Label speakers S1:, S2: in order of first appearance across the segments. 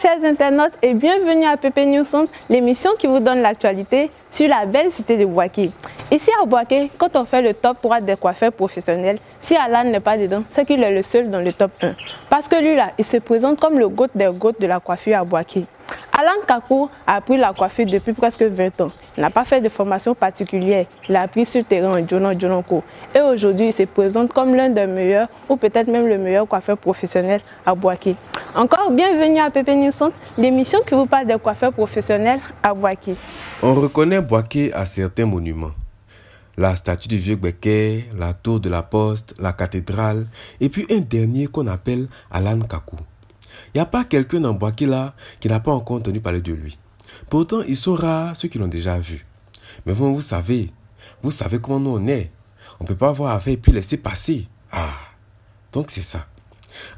S1: chers internautes, et bienvenue à PP News Centre, l'émission qui vous donne l'actualité sur la belle cité de Bouaké. Ici à Bouaké, quand on fait le top 3 des coiffeurs professionnels, si Alan n'est pas dedans, c'est qu'il est le seul dans le top 1. Parce que lui là, il se présente comme le GOAT des GOAT de la coiffure à Bouaké. Alan Kakou a appris la coiffure depuis presque 20 ans. Il n'a pas fait de formation particulière, il a appris sur le terrain en Djononko. Et aujourd'hui, il se présente comme l'un des meilleurs, ou peut-être même le meilleur coiffeur professionnel à Bouaké. Encore bienvenue à PP News Centre, l'émission qui vous parle des coiffeurs professionnels à Bouaké.
S2: On reconnaît Bouaké à certains monuments. La statue du vieux Becker, la tour de la poste, la cathédrale, et puis un dernier qu'on appelle Alan Kakou. Il n'y a pas quelqu'un dans Bouaké là qui n'a pas encore entendu parler de lui. Pourtant, ils sont rares ceux qui l'ont déjà vu. Mais vous savez comment nous on est. On ne peut pas avoir affaire et puis laisser passer. Donc c'est ça.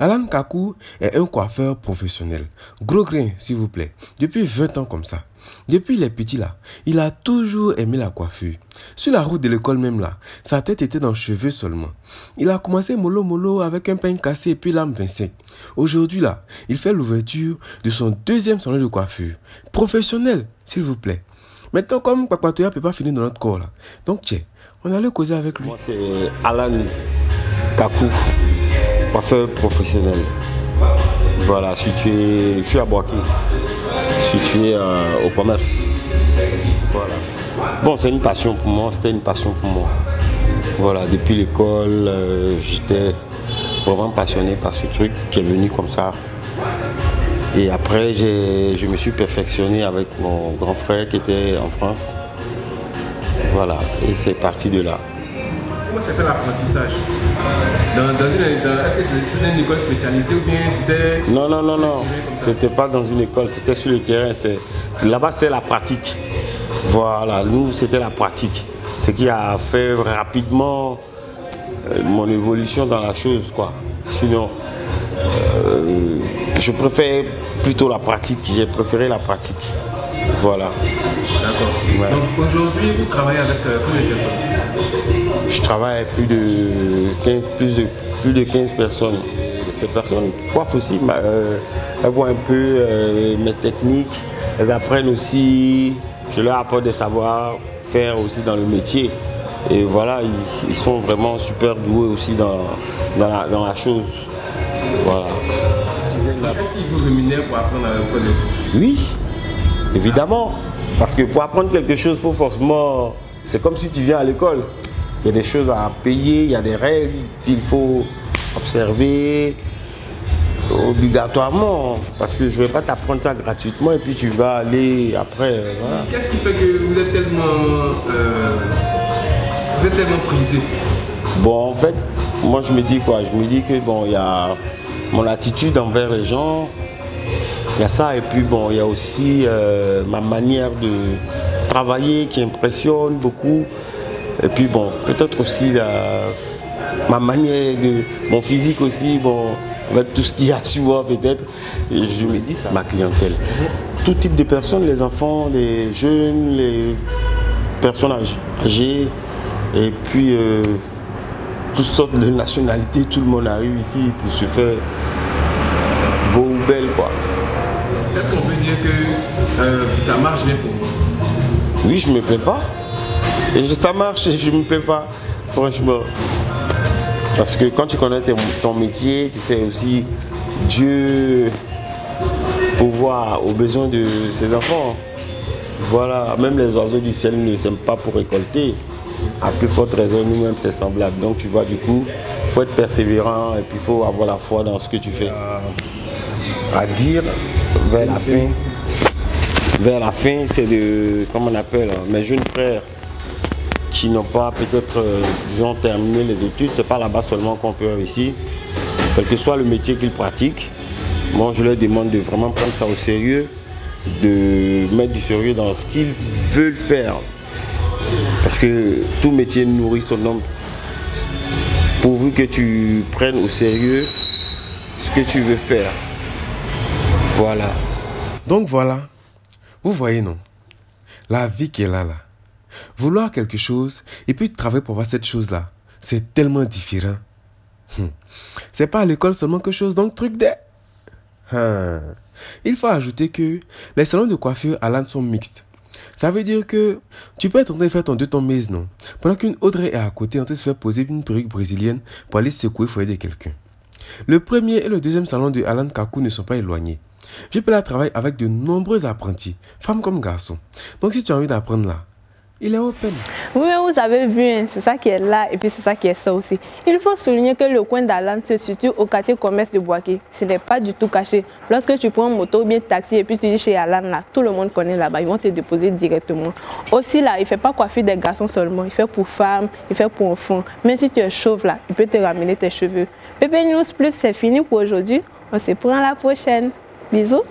S2: Alan Kakou est un coiffeur professionnel. Gros grain, s'il vous plaît. Depuis 20 ans comme ça. Depuis les petits là, il a toujours aimé la coiffure. Sur la route de l'école même là, sa tête était dans les cheveux seulement. Il a commencé mollo avec un peigne cassé et puis lame 25. Aujourd'hui là, il fait l'ouverture de son deuxième salon de coiffure. Professionnel, s'il vous plaît. Maintenant, comme Papatoya ne peut pas finir dans notre corps là. Donc tiens, on allait causer avec lui.
S3: Moi c'est Alan Kakou, coiffeur professionnel. Voilà, je suis à Bouaké. Situé au commerce. Voilà. Bon, c'est une passion pour moi, c'était une passion pour moi. Voilà, depuis l'école, j'étais vraiment passionné par ce truc qui est venu comme ça. Et après, je me suis perfectionné avec mon grand frère qui était en France. Voilà, et c'est parti de là.
S2: Comment c'était l'apprentissage? Est-ce que c'était une école spécialisée ou bien c'était...
S3: Non. C'était pas dans une école, c'était sur le terrain. Là-bas, c'était la pratique. Voilà, nous, c'était la pratique. Ce qui a fait rapidement mon évolution dans la chose, quoi. Sinon, je préfère plutôt la pratique. J'ai préféré la pratique. Voilà.
S2: D'accord. Ouais. Donc aujourd'hui, vous travaillez avec combien de personnes?
S3: Je travaille avec plus de 15 personnes. Ces personnes coiffent aussi, elles voient un peu mes techniques, elles apprennent aussi, je leur apporte des savoir-faire aussi dans le métier. Et voilà, ils sont vraiment super doués aussi dans la chose. Voilà.
S2: Est-ce qu'ils vous rémunèrent pour apprendre auprès de vous?
S3: Oui, évidemment. Parce que pour apprendre quelque chose, il faut forcément... C'est comme si tu viens à l'école. Il y a des choses à payer, il y a des règles qu'il faut observer obligatoirement. Parce que je ne vais pas t'apprendre ça gratuitement et puis tu vas aller après. Voilà.
S2: Qu'est-ce qui fait que vous êtes tellement prisé?
S3: Bon, en fait, moi je me dis quoi? Je me dis que bon, il y a mon attitude envers les gens. Il y a ça et puis bon, il y a aussi ma manière de travailler qui impressionne beaucoup. Et puis bon, peut-être aussi ma manière de... Mon physique aussi, bon, avec tout ce qu'il y a sur moi peut-être. Je me dis ça, ma clientèle. Tout type de personnes, les enfants, les jeunes, les personnes âgées. Et puis toutes sortes de nationalités, tout le monde arrive ici pour se faire beau ou belle quoi.
S2: Est-ce qu'on peut dire que ça marche bien pour vous?
S3: Oui, je ne me plais pas. Et ça marche et je ne me plais pas, franchement. Parce que quand tu connais ton métier, tu sais aussi Dieu pourvoir aux besoins de ses enfants. Voilà, même les oiseaux du ciel ne s'aiment pas pour récolter. À plus forte raison, nous-mêmes, c'est semblable. Donc tu vois, du coup, il faut être persévérant et puis il faut avoir la foi dans ce que tu fais. À dire, vers la fin, c'est de, comment on appelle, mes jeunes frères qui n'ont pas peut-être terminé les études, c'est pas là-bas seulement qu'on peut réussir. Quel que soit le métier qu'ils pratiquent, moi je leur demande de vraiment prendre ça au sérieux, de mettre du sérieux dans ce qu'ils veulent faire. Parce que tout métier nourrit son homme. Pourvu que tu prennes au sérieux ce que tu veux faire. Voilà.
S2: Donc voilà, vous voyez non, la vie qui est là. Vouloir quelque chose et puis travailler pour avoir cette chose-là, c'est tellement différent. C'est pas à l'école seulement quelque chose, donc truc de... Il faut ajouter que les salons de coiffure Alan sont mixtes. Ça veut dire que tu peux être en train de faire ton 2 ton maise, non? Pendant qu'une Audrey est à côté en train de se faire poser une perruque brésilienne pour aller secouer le foyer de quelqu'un. Le premier et le deuxième salon de Alan Kaku ne sont pas éloignés. Je peux la travailler avec de nombreux apprentis, femmes comme garçons. Donc si tu as envie d'apprendre là, il est open.
S1: Oui, mais vous avez vu, hein, c'est ça qui est là et puis c'est ça qui est ça aussi. Il faut souligner que le coin d'Alan se situe au quartier commerce de Boaké. Ce n'est pas du tout caché. Lorsque tu prends moto ou bien taxi et puis tu dis chez Alan, là, tout le monde connaît là-bas. Ils vont te déposer directement. Aussi là, il ne fait pas coiffer des garçons seulement. Il fait pour femmes, il fait pour enfants. Même si tu es chauve là, il peut te ramener tes cheveux. PP News Plus, c'est fini pour aujourd'hui. On se prend la prochaine. Bisous.